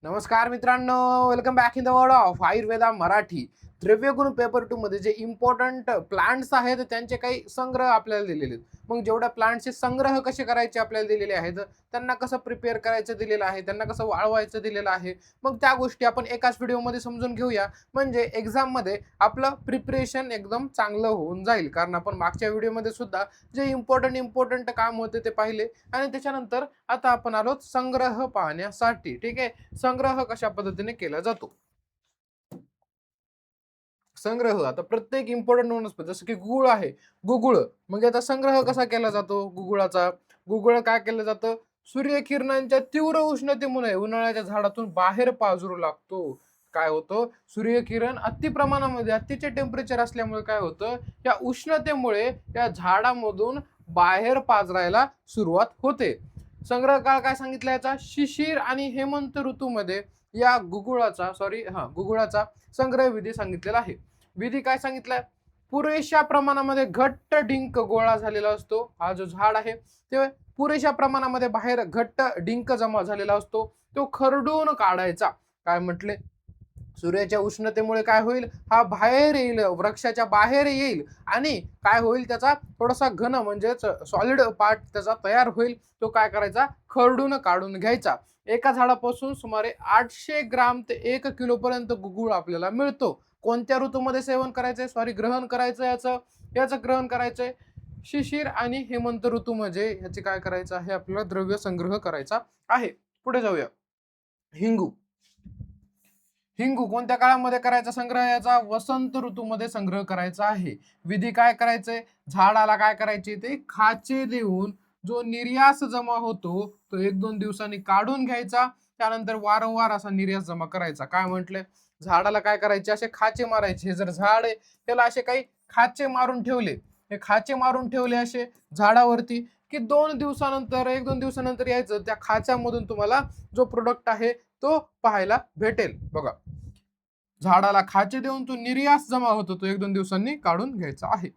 नमस्कार मित्रांनो, welcome back in the world of Ayurveda Marathi. द्रव्यगुण पेपर 2 मध्ये जे इम्पॉर्टंट प्लांट्स आहेत त्यांचे काही संग्रह आपल्याला दिलेले आहेत. मग जेवढ्या प्लांट्सचे संग्रह कसे करायचे आपल्याला दिलेले आहेत, त्यांना कसं प्रिपेअर करायचं दिलेलं आहे, त्यांना कसं वाळवायचं दिलेलं आहे. मग त्या गोष्टी आपण एकाच व्हिडिओमध्ये समजून घेऊया, म्हणजे एक्झाममध्ये आपलं प्रिपरेशन एकदम चांगलं होऊन जाईल. कारण आपण मागच्या व्हिडिओमध्ये सुद्धा जे इम्पॉर्टंट काम होते ते पाहिले आणि त्याच्यानंतर आता आपण आलो संग्रह पाहण्यासाठी. ठीक आहे. संग्रह कशा पद्धतीने केला जातो. संग्रह आता प्रत्येक इम्पॉर्टंट वनस्पती जसं की गुळ आहे, गुगुळ. मग याचा संग्रह कसा केला जातो गुगुळाचा? गुगुळ काय केलं जातं? सूर्यकिरणांच्या तीव्र उष्णतेमुळे उन्हाळ्याच्या झाडातून बाहेर पाझरू लागतो. काय होतं? सूर्यकिरण अति प्रमाणामध्ये अतिचे टेम्परेचर असल्यामुळे काय होतं? या उष्णतेमुळे या झाडामधून बाहेर पाझरायला सुरुवात होते. संग्रह काळ काय सांगितलं याचा? शिशिर आणि हेमंत ऋतूमध्ये या गुगुळाचा संग्रह विधी सांगितलेला आहे. विधी काय सांगितलाय? पुरेशा प्रमाणामध्ये घट्ट डिंक गोळा झालेला असतो. हा जो झाड आहे ते पुरेशा प्रमाणामध्ये बाहेर घट्ट डिंक जमा झालेला असतो. तो खरडून काढायचा. काय म्हटले? सूर्याच्या उष्णतेमुळे काय होईल? हा बाहेर येईल, वृक्षाच्या बाहेर येईल आणि काय होईल? त्याचा थोडासा घन म्हणजेच सॉलिड पार्ट त्याचा तयार होईल. तो काय करायचा? खरडून काढून घ्यायचा. एका झाडापासून सुमारे 800 ग्राम ते 1 किलो पर्यंत गुगुळ आपल्याला मिळतो. कोणत्या ऋतूमध्ये सेवन करायचंय? ग्रहण करायचं याचं ग्रहण करायचंय शिशिर आणि हेमंत ऋतूमध्ये. ह्याचे काय करायचं आहे? आपल्याला द्रव्य संग्रह करायचा आहे. पुढे जाऊया. हिंगू. हिंगू कोणत्या काळामध्ये करायचा संग्रह? याचा वसंत ऋतूमध्ये संग्रह करायचा आहे. विधी काय करायचंय? झाडाला काय करायचे? ते खाचे देऊन जो निर्यास जमा होतो तो 1-2 दिवसांनी काढून घ्यायचा. त्यानंतर वारंवार असा निर्यास जमा करायचा. काय म्हटलंय? झाडाला काय करायचे? असे खाचे मारायचे. जर झाड आहे त्याला असे काही खाचे मारून ठेवले, हे खाचे मारून ठेवले असे झाडावरती, की 2 दिवसानंतर 1-2 दिवसानंतर यायचं, त्या खाच्यामधून तुम्हाला जो प्रोडक्ट आहे तो पाहायला भेटेल. बघा, झाडाला खाचे देऊन तो निर्यास जमा होतो, तो 1-2 दिवसांनी काढून घ्यायचा आहे.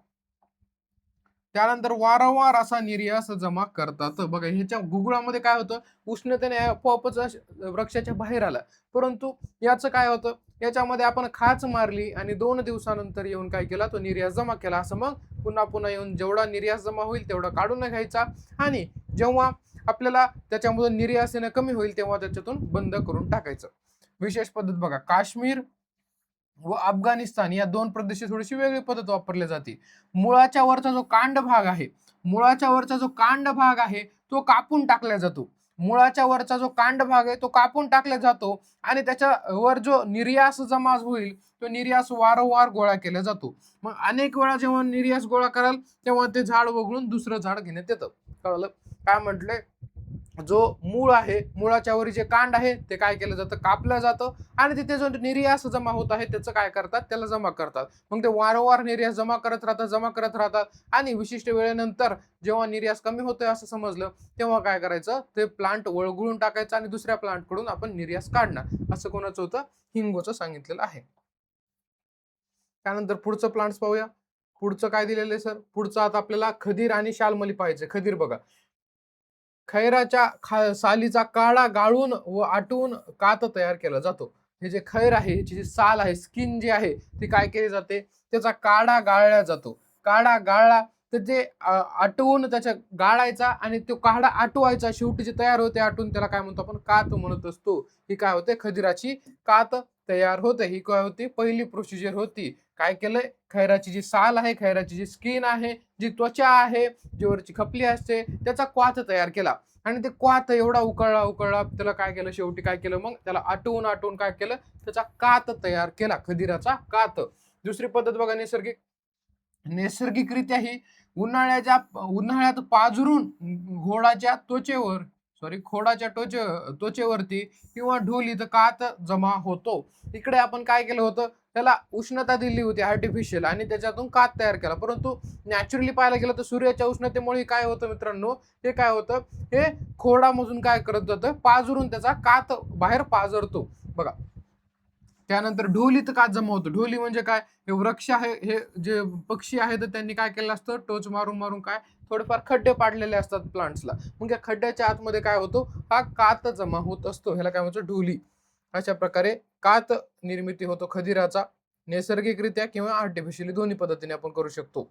त्यानंतर वारंवार असा निर्यास जमा करतात. बघा, ह्याच्या गुगुळामध्ये काय होतं? उष्णतेने आपोआपच वृक्षाच्या बाहेर आला. परंतु याचं काय होतं? याच्यामध्ये आपण खाच मारली आणि 2 दिवसानंतर येऊन काय केला? तो निर्यास जमा केला. असं मग पुन्हा पुन्हा येऊन जेवढा निर्यास जमा होईल तेवढा काढून घ्यायचा आणि जेव्हा आपल्याला त्याच्यामधून निर्यास येणं कमी होईल तेव्हा त्याच्यातून बंद करून टाकायचं. विशेष पद्धत बघा, काश्मीर व अफगाणिस्तान या 2 प्रदेशात थोडीशी वेगळी पद्धत वापरली जाते. मुळाच्या वरचा जो कांड भाग आहे, मुळाच्या वरचा जो कांड भाग आहे तो कापून टाकला जातो. मुळाच्या वरचा जो कांड भाग आहे तो कापून टाकला जातो आणि त्याच्यावर जो निर्यास जमा होईल तो निर्यास वारंवार गोळा केला जातो. मग अनेक वेळा जेव्हा निर्यास गोळा कराल तेव्हा ते झाड वगळून दुसरं झाड घेण्यात येतं. कळलं? काय म्हटलंय? जो मूळ आहे, मुळाच्या वरी जे कांड आहे ते काय केलं जातं? कापलं जातं आणि तिथे जो निर्यास जमा होत आहे त्याचं काय करतात? त्याला जमा करतात. मग ते वारंवार निर्यास जमा करत राहतात आणि विशिष्ट वेळेनंतर जेव्हा निर्यास कमी होतोय असं समजलं तेव्हा काय करायचं? ते प्लांट वळगुळून टाकायचं आणि दुसऱ्या प्लांट कडून आपण निर्यास काढणार. असं कोणाचं होतं? हिंगोचं सांगितलेलं आहे. त्यानंतर पुढचं प्लांट्स पाहूया. पुढचं काय दिलेलं आहे सर? पुढचं आता आपल्याला खदीर आणि शालमली पाहायचे. खदीर बघा, खैराच्या सालीचा काढा गाळून व आटवून कात तयार केला जातो. हे जे खैर आहे, ह्याची जी साल आहे, स्किन जी आहे ती काय केली जाते? त्याचा काढा गाळला जातो. काढा गाळला तर ते आटवून त्याच्या गाळायचा आणि तो काढा आटवायचा. शेवटी जे तयार होते आटून त्याला काय म्हणतो आपण? कात म्हणत असतो. ही काय होते? खदिराची कात तयार होते. ही काय होती? पहिली प्रोसिजर होती. काय केलंय? खैराची जी साल आहे, खैराची जी स्किन आहे, जी त्वचा आहे, जी वरची खपली असते, त्याचा क्वाथ तयार केला आणि ते क्वाथ एवढा उकळला त्याला काय केलं? शेवटी काय केलं? मग त्याला आटवून काय केलं? त्याचा कात तयार केला, खदिराचा कात. दुसरी पद्धत बघा, नैसर्गिकरित्या ही उन्हाळ्यात पाझरून घोडाच्या त्वचेवर खोडाच्या त्वचेवरती किंवा ढोलीत कात जमा होतो. इकडे आपण काय केलं होतं? त्याला उष्णता दिली होती आर्टिफिशियल आणि त्याच्यातून कात तयार केला. परंतु नॅचरली पाहायला गेलं तर सूर्याच्या उष्णतेमुळे काय होतं मित्रांनो? हे काय होतं? हे खोडामधून काय करत जातं? पाझरून त्याचा कात बाहेर पाझरतो. बघा, त्यानंतर ढोलीत कात जमा होतो. ढोली म्हणजे काय? हे वृक्ष आहे, हे जे पक्षी आहेत त्यांनी काय केलं असतं? टोच मारून मारून काय थोडेफार खड्डे पाडलेले असतात प्लांट्सला. मग या खड्ड्याच्या आतमध्ये काय होतो? हा कात जमा होत असतो. ह्याला काय म्हणतो? ढोली. अशा प्रकारे कात निर्मिती होतो खदिराचा, नैसर्गिकरित्या किंवा आर्टिफिशियली दोन्ही पद्धतीने आपण करू शकतो.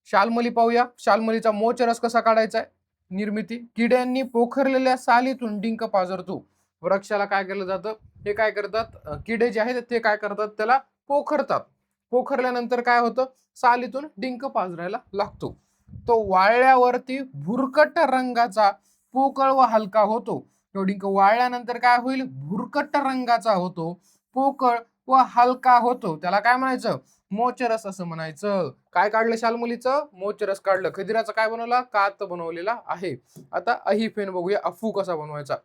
शालमली पाहूया. शालमलीचा मोच रस कसा काढायचा आहे? निर्मिती. किड्यांनी पोखरलेल्या सालीतून डिंक पाझरतो. वृक्षाला काय केलं जातं? हे काय करतात? किडे जे आहेत ते काय करतात? त्याला पोखरतात. पोखरल्यानंतर काय होतं? सालीतून डिंक पाझरायला लागतो. तो वाळल्यावरती भुरकट रंगाचा, पोकळ व हलका होतो. तो डिंक वाळल्यानंतर काय होईल? भुरकट रंगाचा होतो, पोकळ व हलका होतो. त्याला काय म्हणायचं? मोचरस असं म्हणायचं. काय काढलं शालमलीचं? मोचरस काढलं. खदिराचं काय बनवला? कात बनवलेला आहे. आता अहिफेन बघूया, अफू कसा बनवायचा.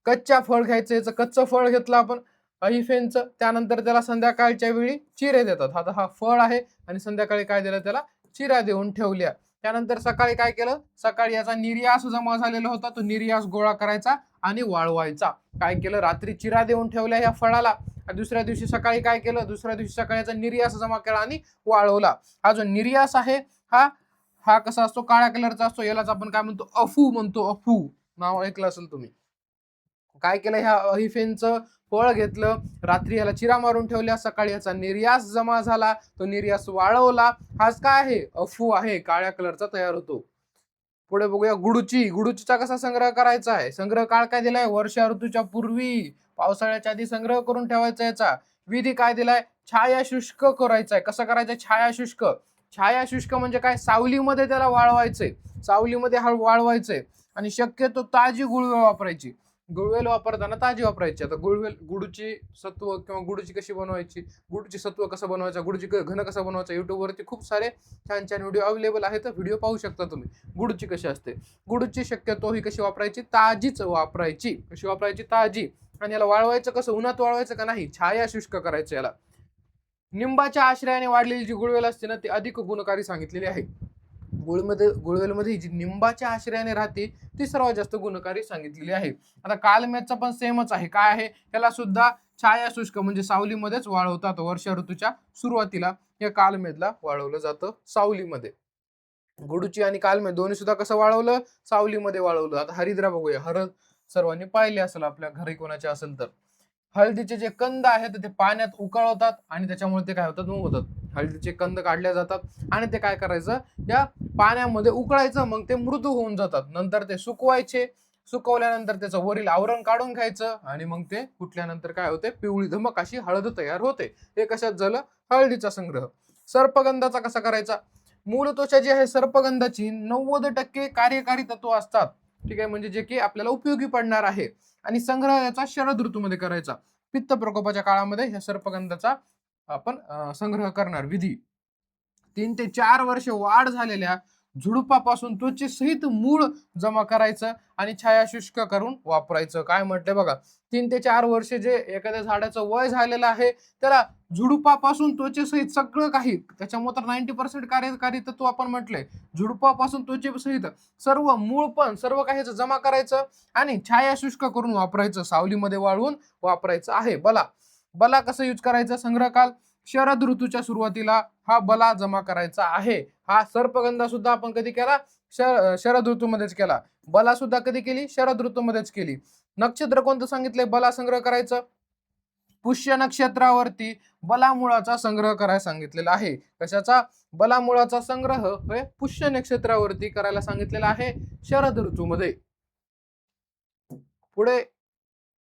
कच्च्या फळ घ्यायचं. याचं कच्चं फळ घेतलं आपण अहिफेनचं, त्यानंतर त्याला संध्याकाळच्या वेळी चिरे देतात. आता हा फळ आहे आणि संध्याकाळी काय दिलं त्याला? चिऱ्या देऊन ठेवल्या. त्यानंतर सकाळी काय केलं? सकाळी याचा निर्यास जमा झालेला होता, तो निर्यास गोळा करायचा आणि वाळवायचा. काय केलं? रात्री चिरा देऊन ठेवल्या या फळाला. दुसऱ्या दिवशी सकाळी काय केलं? दुसऱ्या दिवशी सकाळी याचा निर्यास जमा केला आणि वाळवला. हा जो निर्यास आहे हा हा कसा असतो? काळ्या कलरचा असतो. यालाच आपण काय म्हणतो? अफू म्हणतो. अफू नाव ऐकलं असेल तुम्ही. काय केलं? ह्या अहिफेनचं फळ घेतलं, रात्री याला चिरा मारून ठेवल्या, सकाळी याचा निर्यास जमा झाला, तो निर्यास वाळवला. हाच काय आहे? अफू आहे, काळ्या कलरचा तयार होतो. पुढे बघूया गुडूची. गुडूचीचा कसा संग्रह करायचा आहे? संग्रह काळ काय दिलाय? वर्षा ऋतूच्या पूर्वी, पावसाळ्याच्या आधी संग्रह करून ठेवायचा. याचा विधी काय दिलाय? छाया शुष्क करायचा आहे. कसं करायचं? छाया शुष्क. छाया शुष्क म्हणजे काय? सावलीमध्ये त्याला वाळवायचंय, सावलीमध्ये वाळवायचंय आणि शक्यतो ताजी गुळवेल वापरायची. गुळवेल वापरताना ताजी वापरायची. आता गुळूची सत्व किंवा गुडूची कशी बनवायची, गुडूची सत्व कसं बनवायचं, गुडूची घन कसं बनवायचं, युट्यूब वरती खूप सारे छान छान व्हिडिओ अवेलेबल आहेत. व्हिडिओ पाहू शकता तुम्ही. गुडूची कशी असते. गुडूची शक्यतो ही कशी वापरायची? ताजीच वापरायची. कशी वापरायची? ताजी. आणि याला वाळवायचं कसं? उन्हात वाळवायचं का नाही? छाया शुष्क करायचं याला. निंबाच्या आश्रयाने वाढलेली जी गुळवेल असते ना, ती अधिक गुणकारी सांगितलेली आहे. गुळवेलमध्ये जी निंबाच्या आश्रयाने राहते ती सर्वात जास्त गुणकारी सांगितलेली आहे. आता कालमेघचा पण सेमच आहे. काय आहे? त्याला सुद्धा छाया शुष्क म्हणजे सावलीमध्येच वाळवतात. वर्षा ऋतूच्या सुरुवातीला या कालमेघला वाळवलं जातं सावलीमध्ये. गुडूची आणि कालमेघ दोन्ही सुद्धा कसं वाळवलं? सावलीमध्ये वाळवलं. आता हरिद्रा बघूया. हळद सर्वांनी पाहिले असेल आपल्या घरी कोणाच्या असेल तर. हळदीचे जे कंद आहेत ते पाण्यात उकळवतात आणि त्याच्यामुळे ते काय होतात? मऊ होतात. हळदीचे कंद काढले जातात आणि ते काय करायचं? या पाण्यामध्ये उकळायचं, मग ते मृदू होऊन जातात. नंतर ते सुकवायचे. सुकवल्यानंतर त्याचं वरील आवरण काढून घ्यायचं आणि मग ते कुठल्यानंतर काय होते? पिवळी धमक अशी हळद तयार होते. हे कशात झालं? हळदीचा संग्रह. सर्पगंधाचा कसा करायचा? मूळ त्वचा जी आहे सर्पगंधाची 90% कार्यकारी तत्व असतात. ठीक आहे, म्हणजे जे की आपल्याला उपयोगी पडणार आहे. आणि संग्रह याचा शरद ऋतूमध्ये करायचा. पित्त प्रकोपाच्या काळामध्ये ह्या सर्पगंधाचा आपण संग्रह करणार. विधी 3 ते 4 वर्ष वाढ झालेल्या झुडुपापासून त्वचेसहित मूळ जमा करायचं आणि छाया शुष्क करून वापरायचं. काय म्हटलंय बघा, 3 ते 4 वर्ष जे एखाद्या झाडाचं वय झालेलं आहे त्याला झुडुपापासून त्वचेसहित सगळं काही, त्याच्यामुळे तर 90% कार्यकारी तत्व आपण म्हटलंय. झुडुपापासून त्वचेसहित सर्व मूळ पण सर्व काही जमा करायचं आणि छाया शुष्क करून वापरायचं, सावलीमध्ये वाळवून वापरायचं आहे. बला कसं यूज करायचं? संग्रह काल शरद ऋतूच्या सुरुवातीला हा बला जमा करायचा आहे. हा सर्पगंधा सुद्धा आपण कधी केला? शरद ऋतूमध्येच केला. बला सुद्धा कधी केली? शरद ऋतूमध्येच केली. नक्षत्र कोणतं सांगितलंय बला संग्रह करायचं? पुष्य नक्षत्रावरती बलामुळाचा संग्रह करायला सांगितलेला आहे. कशाचा? बलामुळाचा संग्रह हे पुष्य नक्षत्रावरती करायला सांगितलेला आहे शरद ऋतूमध्ये. पुढे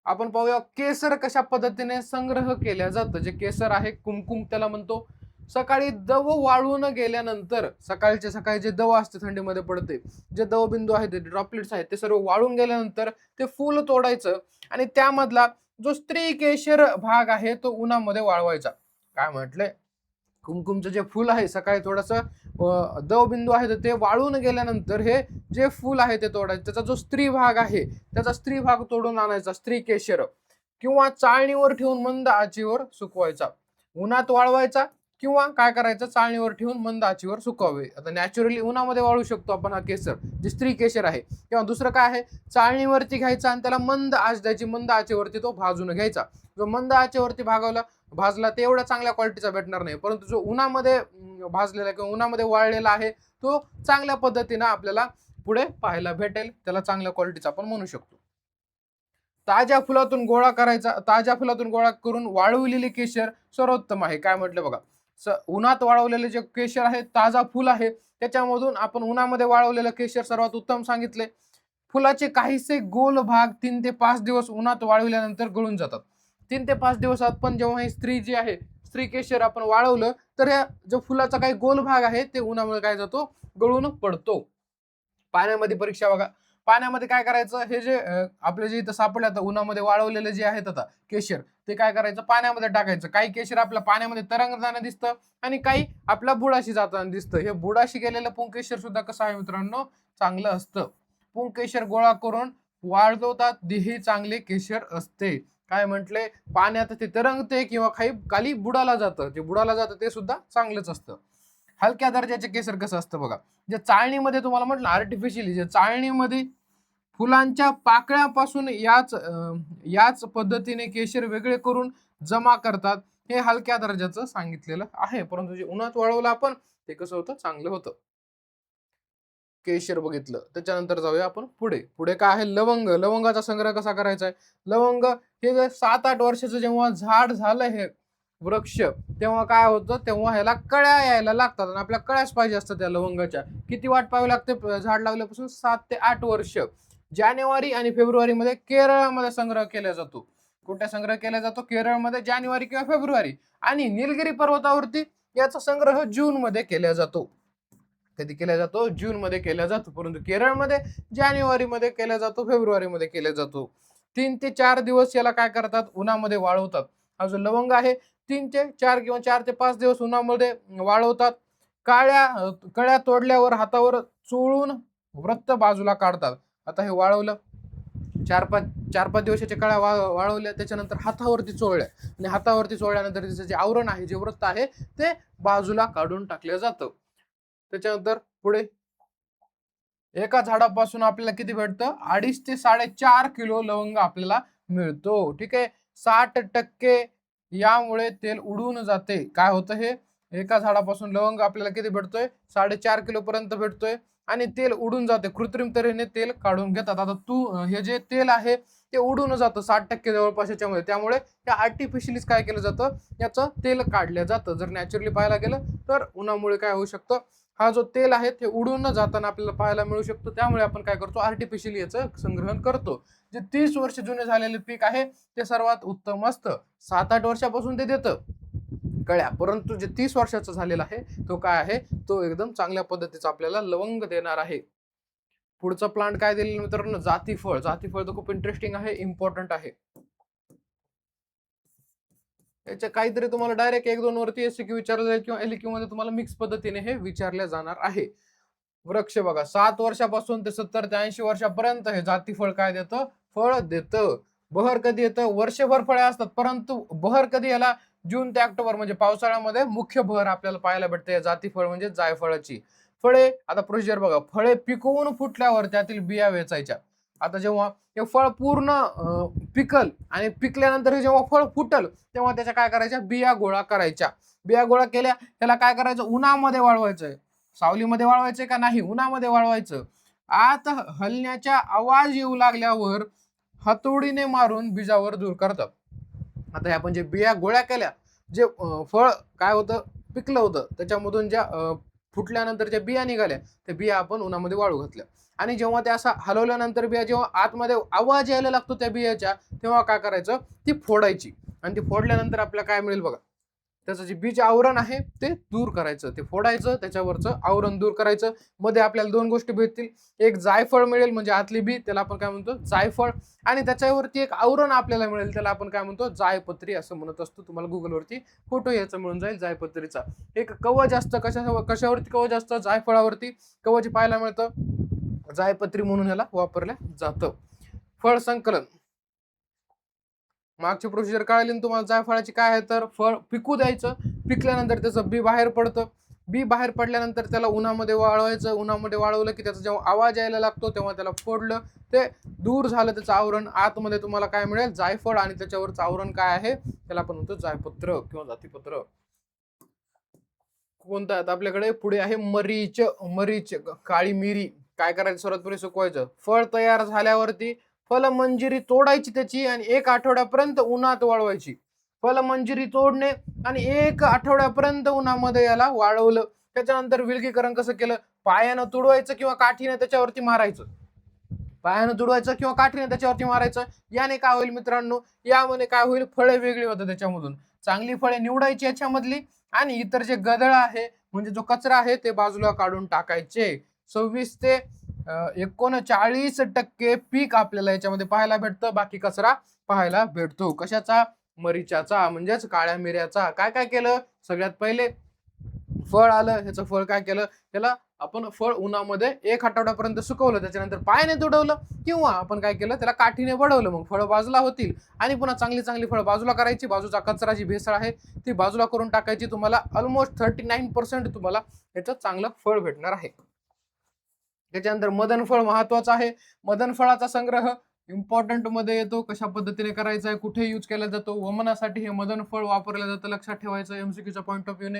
आपण पाहूया केसर कशा पद्धतीने संग्रह केल्या जातं. जे केसर आहे कुमकुम त्याला म्हणतो. सकाळी दव वाळून गेल्यानंतर, सकाळचे सकाळी जे दव असते थंडीमध्ये पडते, जे दवबिंदू आहेत ते ड्रॉपलेट्स आहेत ते सर्व वाळून गेल्यानंतर ते फूल तोडायचं आणि त्यामधला जो स्त्री केशर भाग आहे तो उन्हामध्ये वाळवायचा. काय म्हटलंय? कुमकुमचं जे फूल आहे सकाळी थोडंसं दवबिंदू आहे तर ते वाळून गेल्यानंतर हे जे फूल आहे ते तोडायचं. त्याचा जो स्त्री भाग आहे त्याचा स्त्री भाग तोडून आणायचा, स्त्री केशर, किंवा चाळणीवर ठेवून मंद आचेवर सुकवायचा. उन्हात वाळवायचा किंवा काय करायचं? चाळणीवर ठेवून मंद आचेवर सुकवावे. आता नॅचरली उन्हामध्ये वाळू शकतो आपण हा केसर, जे स्त्री केशर आहे. किंवा दुसरं काय आहे? चाळणीवरती घ्यायचा आणि त्याला मंद आच द्यायची, मंद आचेवरती तो भाजून घ्यायचा. जो मंद आचेवरती भाजला ते एवढ्या चांगल्या क्वालिटीचा भेटणार नाही, परंतु जो उन्हामध्ये भाजलेला किंवा उन्हामध्ये वाळलेला आहे तो चांगल्या पद्धतीने आपल्याला पुढे पाहायला भेटेल. त्याला चांगल्या क्वालिटीचा आपण म्हणू शकतो. ताज्या फुलातून गोळा करायचा, ताज्या फुलातून गोळा करून वाळवलेले केशर सर्वोत्तम आहे. काय म्हटलं बघा, उन्हात वाळवलेले जे केशर आहे, ताजा फुल आहे, त्याच्यामधून आपण उन्हामध्ये वाळवलेलं केशर सर्वात उत्तम सांगितले. फुलाचे काहीसे गोल भाग 3 ते 5 दिवस उन्हात वाळविल्यानंतर गळून जातात. 3 ते 5 दिवसात पण जेव्हा ही स्त्री जी आहे, स्त्री केशर आपण वाळवलं, तर या जो फुलाचा काही गोल भाग आहे ते उन्हामुळे काय जातो, गळून पडतो. पाण्यामध्ये परीक्षा बघा. पाण्यामध्ये काय करायचं, हे जे आपले जे इथं सापडले आता उन्हामध्ये वाळवलेले जे आहेत आता केशर, ते काय करायचं, पाण्यामध्ये टाकायचं. काही केशर आपल्या पाण्यामध्ये तरंगताना दिसतं आणि काही आपल्या बुडाशी जाताना दिसतं. हे बुडाशी गेलेलं पुंकेशर सुद्धा कसं आहे मित्रांनो, चांगलं असतं. पुंकेशर गोळा करून वाळवतात, हे चांगले केशर असते. काय म्हटले, पाण्यात ते तरंगते किंवा काही खाली बुडाला जातं, जे बुडाला जातं ते सुद्धा चांगलंच असतं. हलक्या दर्जाचे केसर कसं असतं बघा, जे चाळणीमध्ये तुम्हाला म्हटलं आर्टिफिशियली, जे चाळणीमध्ये फुलांच्या पाकळ्यापासून याच पद्धतीने केशर वेगळे करून जमा करतात, हे हलक्या दर्जाचं सांगितलेलं आहे. परंतु जे उन्हात वाळवलं आपण, ते कसं होतं, चांगलं होतं. केशर बघितलं. त्याच्यानंतर जाऊया आपण पुढे. पुढे काय आहे, लवंग. लवंगाचा संग्रह कसा करायचा आहे. लवंग हे जे 7-8 वर्षाचं जेव्हा झाड झालं हे वृक्ष, तेव्हा काय होतं, तेव्हा ह्याला कळ्या यायला लागतात आणि आपल्या कळ्याच पाहिजे असतात त्या लवंगाच्या. किती वाट पाहावी लागते झाड लावल्यापासून, 7 ते 8 वर्ष. जानेवारी आणि फेब्रुवारीमध्ये केरळमध्ये संग्रह केला जातो. कुठे संग्रह केला जातो, केरळमध्ये, जानेवारी किंवा फेब्रुवारी. आणि निलगिरी पर्वतावरती याचा संग्रह जून मध्ये केला जातो. कधी केला जातो, जून मध्ये केला जातो. परंतु केरळमध्ये जानेवारी मध्ये केला जातो, फेब्रुवारी मध्ये केला जातो. 3 ते 4 दिवस याला काय करतात, उन्हामध्ये वाळवतात. हा जो लवंग आहे 3 ते 4 किंवा 4 ते 5 दिवस उन्हामध्ये वाळवतात. कळ्या तोडल्यावर हातावर चोळून वृत्त बाजूला काढतात. आता हे वाळवलं, 4-5 दिवसाच्या कळ्या वाळवल्या, त्याच्यानंतर हातावरती चोळल्या आणि हातावरती चोळल्यानंतर त्याचं जे आवरण आहे, जे वृत्त आहे, ते बाजूला काढून टाकलं जातं. त्याच्यानंतर पुढे एका झाडापासून आपल्याला किती भेटतं, 2.5 ते 4.5 किलो लवंग आपल्याला मिळतो. ठीक आहे. 60% यामुळे तेल उडून जाते. काय होतं, हे एका झाडापासून लवंग आपल्याला किती भेटतोय, 4.5 किलो पर्यंत भेटतोय आणि तेल उडून जाते. कृत्रिम तऱ्हेने तेल काढून घेतात. आता हे जे तेल आहे ते उडून जातं 60% जवळपास याच्यामध्ये. त्यामुळे त्या आर्टिफिशियलीच काय केलं जातं, याचं तेल काढलं जातं. जर नॅचरली पाहायला गेलं तर उन्हामुळे काय होऊ शकतं, हा जो तेल आहे ते उडून जाताना आपल्याला पाहायला मिळू शकतो. त्यामुळे आपण काय करतो, आर्टिफिशियली याचं संग्रहण करतो. जे 30 वर्ष जुने झालेले पीक आहे ते सर्वात उत्तम असतं. 7-8 वर्षापासून ते देतं कळ्या, परंतु जे 30 वर्षाचं झालेलं आहे तो काय आहे, तो एकदम चांगल्या पद्धतीचा आपल्याला लवंग देणार आहे. पुढचा प्लांट काय दिलेलं मित्रांनो, जातीफळ. जातीफळ तर खूप इंटरेस्टिंग आहे, इम्पॉर्टंट आहे. याच्या काहीतरी तुम्हाला डायरेक्ट 1-2 वरती एसक्यू विचारलं जाईल किंवा एलक्यू मध्ये तुम्हाला मिक्स पद्धतीने हे विचारले जाणार आहे. वृक्ष बघा, 7 वर्षापासून ते 70 ते 80 वर्षापर्यंत हे जातीफळ काय देतं, फळ देतं. बहर कधी येतं, वर्षभर फळे असतात, परंतु बहर कधी याला, जून ते ऑक्टोबर म्हणजे पावसाळ्यामध्ये मुख्य बहर आपल्याला पाहायला भेटते जातीफळ म्हणजे जायफळाची. फळे, आता प्रोसिजर बघा, फळे पिकवून फुटल्यावर त्यातील बिया वेचायच्या. आता जेव्हा हे फळ पूर्ण पिकल आणि पिकल्यानंतर हे जेव्हा फळ फुटल, तेव्हा त्याच्या काय करायच्या, बिया गोळा करायच्या. बिया गोळा केल्या, त्याला काय करायचं, उन्हामध्ये वाळवायचं. सावलीमध्ये वाळवायचं का नाही, उन्हामध्ये वाळवायचं. आत हलण्याच्या आवाज येऊ लागल्यावर हातोडीने मारून बीजावर दूर करतात. आता आपण जे बिया गोळ्या केल्या, जे फळ काय होतं, पिकलं होतं, त्याच्यामधून ज्या फुटल्यानंतर ज्या बिया निघाल्या, त्या बिया आपण उन्हामध्ये वाळू घातल्या. आणि जेव्हा त्या असा हलवल्यानंतर बिया जेव्हा आतमध्ये आवाज यायला लागतो त्या बियाच्या, तेव्हा काय करायचं, ती फोडायची. आणि ती फोडल्यानंतर आपल्याला काय मिळेल बघा, त्याचं जे बीज आवरण आहे ते दूर करायचं, ते फोडायचं, त्याच्यावरचं आवरण दूर करायचं. मध्ये आपल्याला 2 गोष्टी भेटतील, एक जायफळ मिळेल म्हणजे आतली बी, त्याला आपण काय म्हणतो, जायफळ. आणि त्याच्यावरती एक आवरण आपल्याला मिळेल, त्याला आपण काय म्हणतो, जायपत्री असं म्हणत असतो. तुम्हाला गुगलवरती फोटो याचा मिळून जाईल जायपत्रीचा. एक कवच असतं, कशावरती कवच असतं, जायफळावरती कवच पाहायला मिळतं, जायपत्री म्हणून याला वापरलं जातं. फळ संकलन, मागची प्रोसिजर कळाली ना तुम्हाला जायफळाची काय आहे, तर फळ पिकू द्यायचं, पिकल्यानंतर त्याचं बी बाहेर पडतं, बी बाहेर पडल्यानंतर त्याला उन्हामध्ये वाळवायचं, उन्हामध्ये वाळवलं की त्याचा जेव्हा आवाज यायला लागतो तेव्हा त्याला फोडलं, ते दूर झालं त्याचं आवरण, आतमध्ये तुम्हाला काय मिळेल, जायफळ, आणि त्याच्यावरचं आवरण काय आहे, त्याला आपण म्हणतो जायपत्र किंवा जातीपत्र. कोणतं आहे आपल्याकडे, पुढे आहे मरीच. मरीच, काळी मिरी. काय करायचं, सर्वात पहिले सुकवायचं. फळ तयार झाल्यावरती फलमंजिरी तोडायची त्याची आणि 1 आठवड्यापर्यंत उन्हात वाळवायची. फलमंजिरी तोडणे आणि 1 आठवड्यापर्यंत उन्हामध्ये याला वाळवलं. त्याच्यानंतर विलगीकरण कसं केलं? पायानं तुडवायचं किंवा काठीने त्याच्यावरती मारायचं. पायानं तुडवायचं किंवा काठीने त्याच्यावरती मारायचं. याने काय होईल मित्रांनो? यामध्ये काय होईल? फळे वेगळी होतात त्याच्यामधून. चांगली फळे निवडायची याच्यामधली आणि इतर जे गदळ आहे म्हणजे जो कचरा आहे ते बाजूला काढून टाकायचे. 26 ते 39% पीक आपल्याला याच्यामध्ये पाहायला भेटतं. बाकी कचरा पाहायला भेटतो. कशाचा? मरीच्याचा म्हणजेच काळ्या मिऱ्याचा. काय काय केलं? सगळ्यात पहिले फळ आलं. ह्याचं फळ काय केलं? त्याला आपण फळ उन्हामध्ये 1 आठवड्यापर्यंत सुकवलं. त्याच्यानंतर पायाने तुडवलं किंवा आपण काय केलं? त्याला काठीने बडवलं. मग फळं बाजूला होतील आणि पुन्हा चांगली चांगली फळं बाजूला करायची. बाजूचा कचरा जी भेसळ आहे ती बाजूला करून टाकायची. तुम्हाला ऑलमोस्ट 39% तुम्हाला याचं चांगलं फळ भेटणार आहे. त्याच्यानंतर मदन फळ महत्वाचं आहे. मदन फळाचा संग्रह इम्पॉर्टंट मध्ये येतो. कशा पद्धतीने करायचा आहे, कुठे यूज केला जातो? वमनासाठी हे मदन फळ वापरलं जातं. लक्षात ठेवायचं एमसीक्यूच्या पॉईंट ऑफ व्ह्यूने.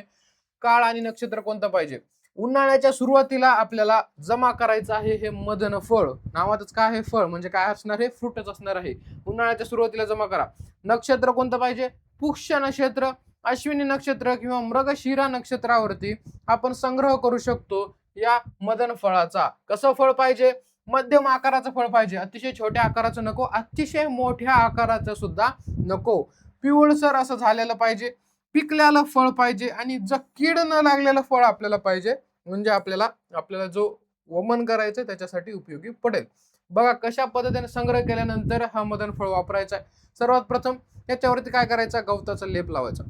काळ आणि नक्षत्र कोणतं पाहिजे? उन्हाळ्याच्या सुरुवातीला आपल्याला जमा करायचं आहे हे मदन फळ. नावातच काय आहे? फळ म्हणजे काय असणार? हे फ्रूटच असणार आहे. उन्हाळ्याच्या सुरुवातीला जमा करा. नक्षत्र कोणतं पाहिजे? पुष्य नक्षत्र, अश्विनी नक्षत्र किंवा मृगशिरा नक्षत्रावरती आपण संग्रह करू शकतो या मदन फळाचा. कसं फळ पाहिजे? मध्यम आकाराचं फळ पाहिजे. अतिशय छोट्या आकाराचं नको, अतिशय मोठ्या आकाराचं सुद्धा नको. पिवळसर असं झालेलं पाहिजे. पिकलेलं फळ पाहिजे आणि कीड न लागलेलं फळ आपल्याला पाहिजे. म्हणजे आपल्याला जो वमन करायचं त्याच्यासाठी उपयोगी पडेल. बघा कशा पद्धतीने संग्रह केल्यानंतर हा मदन फळ वापरायचा आहे. सर्वात प्रथम याच्यावरती काय करायचं? गवताचा लेप लावायचा.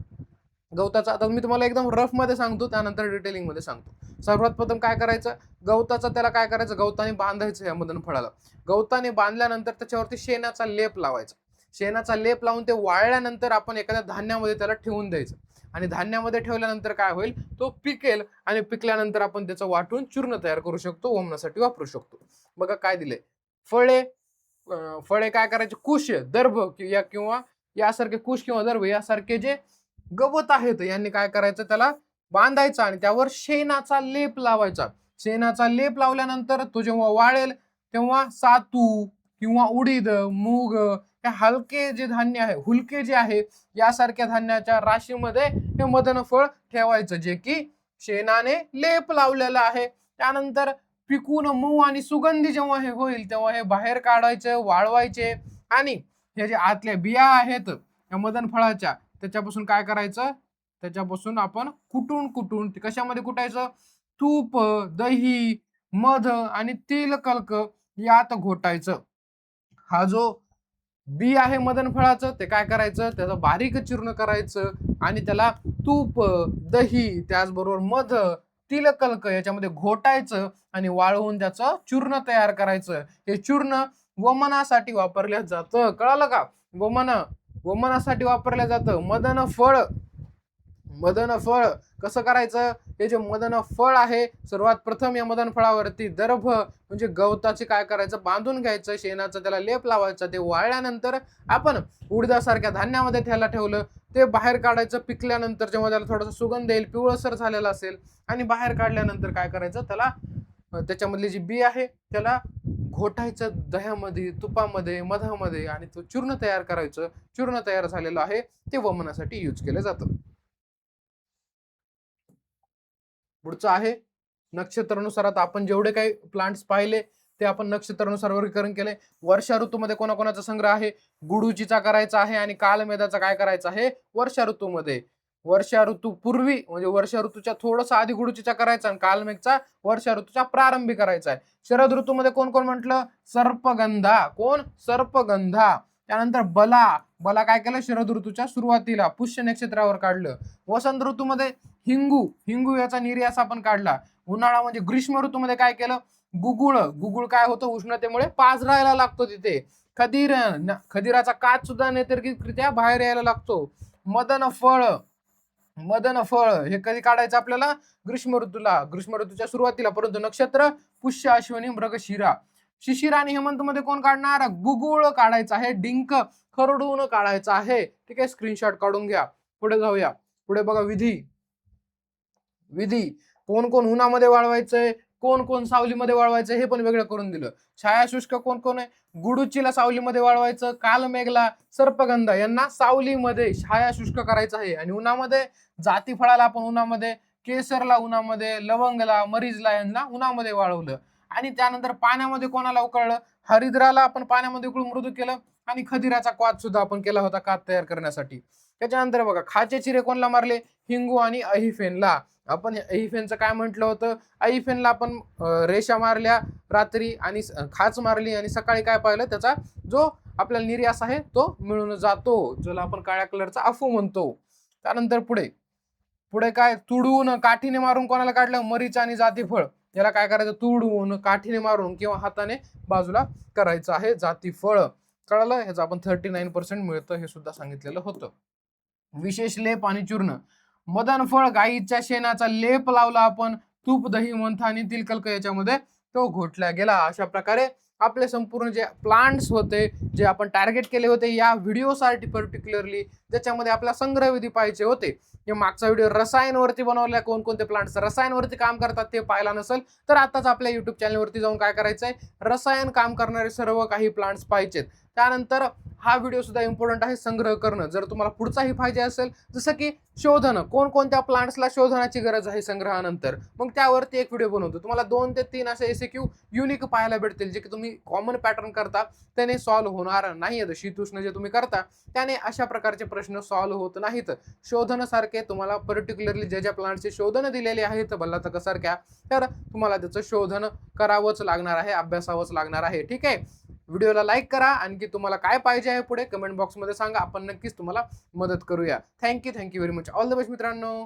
गवताचा आता मी तुम्हाला एकदम रफ मध्ये सांगतो, त्यानंतर डिटेलिंग मध्ये सांगतो. सर्वात प्रथम काय करायचं? गवताचा त्याला काय करायचं? गवताने बांधायचं या मदन फळाला. गवताने बांधल्यानंतर त्याच्यावरती शेणाचा लेप लावायचा. शेणाचा लेप लावून ते वाळल्यानंतर आपण एखाद्या धान्यामध्ये त्याला ठेवून द्यायचं आणि धान्यामध्ये ठेवल्यानंतर काय होईल? तो पिकेल आणि पिकल्यानंतर आपण त्याचं वाटून चूर्ण तयार करू शकतो, वमनासाठी वापरू शकतो. बघा काय दिले? फळे. फळे काय करायचे? कुश, दर्भ किंवा यासारखे कुश किंवा दर्भ यासारखे जे गवत आहेत यांनी काय करायचं? त्याला बांधायचं आणि त्यावर शेणाचा लेप लावायचा. शेणाचा लेप लावल्यानंतर तो जेव्हा वाळेल तेव्हा सातू किंवा उडीद, मूग हे हलके जे धान्य आहे, हुलके जे आहे यासारख्या धान्याच्या राशीमध्ये हे मदन फळ ठेवायचं, जे की शेणाने लेप लावलेलं आहे. त्यानंतर पिकून मऊ आणि सुगंधी जेव्हा हे होईल तेव्हा हे बाहेर काढायचे, वाळवायचे आणि हे जे आतल्या बिया आहेत या मदन फळाच्या त्याच्यापासून काय करायचं? त्याच्यापासून आपण कुटून कशामध्ये कुटायचं? तूप, दही, मध आणि तेल कल्क यात घोटायचं. हा जो बी आहे मदन फळाचं ते काय करायचं? त्याचं बारीक चूर्ण करायचं आणि त्याला तूप, दही त्याचबरोबर मध, तिलकल्क याच्यामध्ये घोटायचं आणि वाळवून त्याचं चूर्ण तयार करायचं. हे चूर्ण वमनासाठी वापरलं जातं. कळालं का? वमनासाठी वापरलं जातं. मदन फळ कसं करायचं? हे जे मदन फळ आहे सर्वात प्रथम या मदन फळावरती दर्भ म्हणजे गवताचे काय करायचं? बांधून घ्यायचं. शेणाचं त्याला लेप लावायचा. ते वाळल्यानंतर आपण उडदासारख्या धान्यामध्ये त्याला ठेवलं. ते बाहेर काढायचं. पिकल्यानंतर जेव्हा त्याला थोडासा सुगंध येईल, पिवळसर झालेला असेल आणि बाहेर काढल्यानंतर काय करायचं? त्याला त्याच्यामधली जी बी आहे त्याला घोटायचं दह्यामध्ये, तुपामध्ये, मधामध्ये आणि तो चूर्ण तयार करायचं. चूर्ण तयार झालेलं आहे ते वमनासाठी यूज केलं जातं. पुढचं आहे नक्षत्रानुसार. आता आपण जेवढे काही प्लांट्स पाहिले ते आपण नक्षत्रानुसार वर्गीकरण केले. वर्षा ऋतूमध्ये कोणाकोणाचा संग्रह आहे? गुडुचीचा करायचा आहे आणि कालमेघाचा काय करायचा आहे? वर्षा ऋतूमध्ये. वर्षा ऋतू पूर्वी म्हणजे वर्षा ऋतूच्या थोडंसं आधी गुडुचीचा करायचा आणि कालमेघचा वर्षा ऋतूच्या प्रारंभी करायचा आहे. शरद ऋतूमध्ये कोण कोण म्हटलं? सर्पगंधा. कोण? सर्पगंधा. त्यानंतर बला काय केलं? शरद ऋतूच्या सुरुवातीला पुष्य नक्षत्रावर काढलं. वसंत ऋतूमध्ये हिंगू याचा निर्यास आपण काढला. उन्हाळा म्हणजे ग्रीष्म ऋतूमध्ये काय केलं? गुगुळ काय होतं? उष्णतेमुळे पाझरायला लागतो तिथे. खदिराचा काच सुद्धा नैसर्गिकरित्या बाहेर यायला लागतो. मदन फळ हे कधी काढायचं आपल्याला? ग्रीष्म ऋतूच्या सुरुवातीला. परंतु नक्षत्र पुष्य, अश्विनी, मृगशिरा. शिशिर आणि हेमंत मध्ये कोण काढणार? गुगुळ काढायचा आहे. डिंक खरडून काढायचा आहे. ठीक आहे, स्क्रीनशॉट काढून घ्या. पुढे जाऊया. पुढे बघा विधी. कोण कोण उन्हामध्ये वाळवायचंय, कोण कोण सावलीमध्ये वाळवायचं हे पण वेगळं करून दिलं. छायाशुष्क कोण कोण आहे? गुडुचीला सावलीमध्ये वाळवायचं, कालमेघला, सर्पगंधा यांना सावलीमध्ये छायाशुष्क करायचं आहे. आणि उन्हामध्ये जातीफळाला आपण उन्हामध्ये, केसरला उन्हामध्ये, लवंगला, मरीजला यांना उन्हामध्ये वाळवलं. आणि त्यानंतर पाण्यामध्ये कोणाला उकळलं? हरिद्राला आपण पाण्यामध्ये उकळून मृदू केलं. आणि खदिराचा क्वाथ सुद्धा आपण केला होता काथ तयार करण्यासाठी. त्याच्यानंतर बघा खाचे चिरे कोणला मारले? हिंगू आणि अहिफेनला. आपण अहिफेनचं काय म्हटलं होतं? अहिफेनला आपण रेषा मारल्या रात्री आणि खाच मारली आणि सकाळी काय पाहिलं? त्याचा जो आपल्याला निर्यास आहे तो मिळून जातो, ज्याला आपण काळ्या कलरचा अफू म्हणतो. त्यानंतर पुढे पुढे काय? तुडवून काठीने मारून कोणाला काढलं? मरीच आणि जातीफळ. याला काय करायचं? तुडवून काठीने मारून किंवा हाताने बाजूला करायचं आहे जातीफळ. कळलं? ह्याचं आपण 39% मिळतं हे सुद्धा सांगितलेलं होतं. विशेष लेप आणि चूर्ण. मदनफळ गाईच्या शेणाचा लेप लावला आपण, तूप दही मंथ आणि तिलकल्क याच्यामध्ये तो घोटला गेला. अशा प्रकारे आपले संपूर्ण जे प्लांट्स होते, जे आपण टार्गेट केले होते या व्हिडिओसाठी पर्टिक्युलरली, ज्याच्यामध्ये आपला संग्रहविधी पाहिजे होते. हे मागचा व्हिडिओ रसायनवरती बनवलाय, कोणकोणते प्लांट्स रसायनवरती काम करतात ते पाहिला नसेल तर आताच आपल्या युट्यूब चॅनलवरती जाऊन काय करायचंय? रसायन काम करणारे सर्व काही प्लांट्स पाहिजेत. त्यानंतर हा व्हिडिओ सुद्धा इम्पॉर्टंट आहे, संग्रह करणं. जर तुम्हाला पुढचाही पाहिजे असेल, जसं की शोधन, कोणकोणत्या प्लांट्सला शोधनाची गरज आहे संग्रहानंतर, मग त्यावरती एक व्हिडिओ बनवतो. तुम्हाला 2 ते 3 असे एसक्यू युनिक पाहायला भेटतील, जे की तुम्ही कॉमन पॅटर्न करता त्याने सॉल्व्ह होणार नाहीत. शीतोष्ण जे तुम्ही करता त्याने अशा प्रकारचे प्रश्न सॉल्व्ह होत नाहीत. शोधनासारखे तुम्हाला पर्टिक्युलरली ज्या ज्या प्लांटचे शोधन दिलेले आहेत बल्लातकासारख्या, तर तुम्हाला त्याचं शोधन करावंच लागणार आहे, अभ्यासावंच लागणार आहे. ठीक आहे. व्हिडिओला लाईक करा. आणखी तुम्हाला काय पाहिजे आहे पुढे कमेंट बॉक्समध्ये सांगा, आपण नक्कीच तुम्हाला मदत करूया. Thank you very much. All the best मित्रांनो.